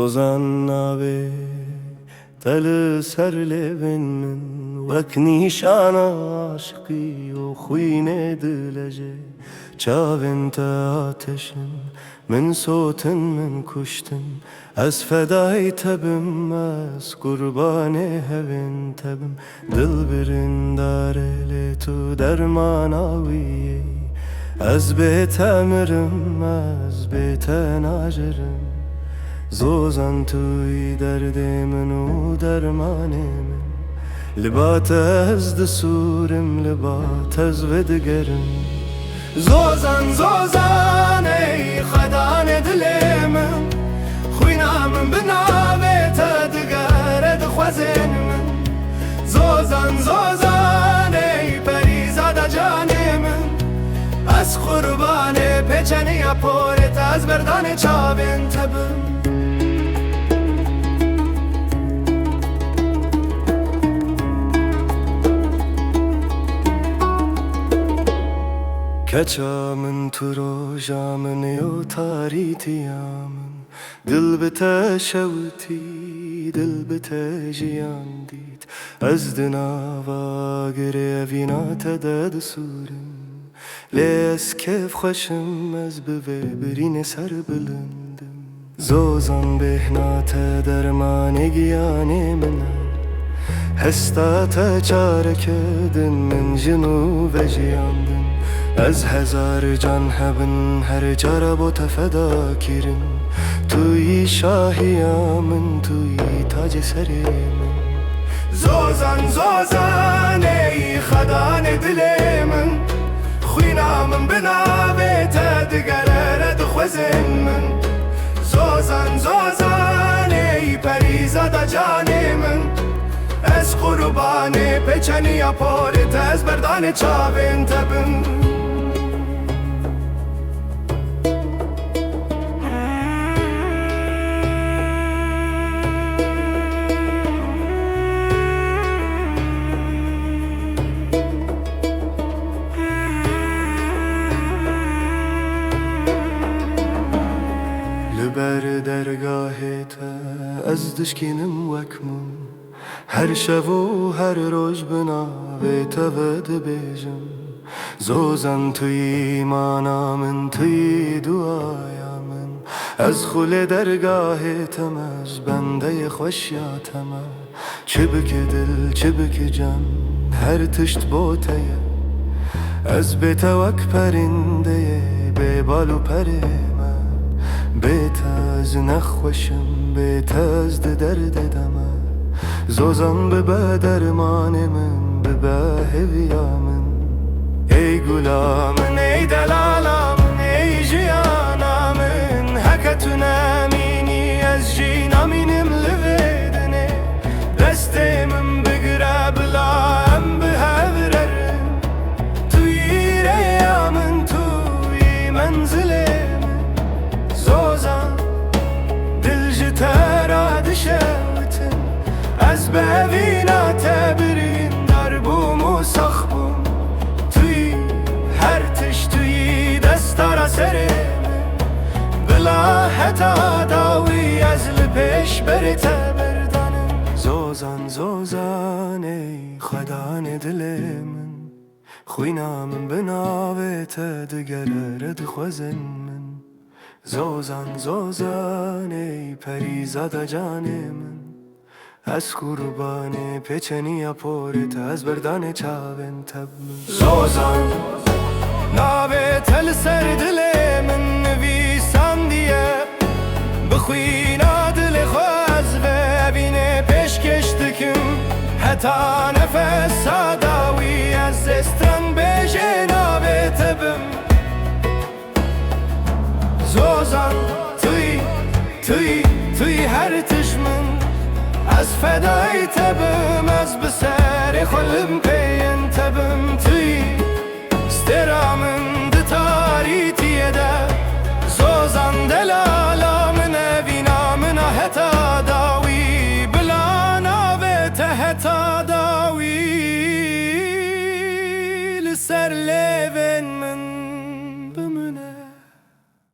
زوزان ناوی دل سر لبن من وک نیشان عاشقی و خوین دلجه چاوین تا آتشن من صوتن من کشتن از فدای تبم از قربان هون تبم دل برنداره لی تو درمان آویی از بیت امرم از بیت ناجرم زوزان توی درد من و درمان من لبات از دسورم لبات از ودگرم زوزان زوزان ای خدان دل من خوینام بناویت دگرد خوزن من زوزان زوزان ای پریزاد جان من از قربان پیچنی پورت از بردان چاوین تبم کچا من تو روژا من یو تاریتیامن دل بته شوتی دل بته جیان دید از دناوا گره وینا تدد سورم لیس کف خوشم از بوه برین سر بلندم زوزان بهنا درمان گیان من هستا تا چاره کدن من جنوب جیاندم از هزار جان هبن هر جاره با تفدا کردن توی شاهی من توی تاج سری من زوزان زوزان ای خدان دل من خوینام بناویت دگرد خوزن من زوزان زوزان ای پریزاد جان من از قربان پیچنی پورت از بردان چاوین تبم لبر درگاهت از دشکینم وکمون هر شب و هر روز بناویت ود بیجم زوزان توی ایمانا من توی دعایا من از خل درگاهتم از بنده خوشیاتم چه بک دل چه بک جان هر تشت بوته از بیت وک پرنده به بال و پره بیت از نخوشم بیت از درد دمه زوزان به درمان من به هویا من ای گلا من ای دلالا من ای جیانا من حکتو نامینی از جینا مینم لودنه دست من بگره بلا هم به هوررم توی ریا من توی منزل من زوزان دل جتراد شوتن از بوینا تبرین در بوم و سخ بوم توی هر تش توی دستارا سرم بلا حتا داوی از لپش برت بردانم زوزان زوزان ای خدان دل من خوینام بناویت دگرد خوزن من زوزان زوزان ای پریزاد جان من از قربان پیچنی پورت از بردان چاوین تبم زوزان ناوی تل سر دل من نویسان دیه بخوینا دل خواز و بین پیش کشتکم حتا نفس ساداوی از استران بیشه ناوی تبم زوزان توی هر تشمن از فدای تبم از بسر خلم پین تبم توی استرامن دتاریتیه ده زوزان دلالا من وینا من حتا داوی بلا ناویت حتا داوی لسر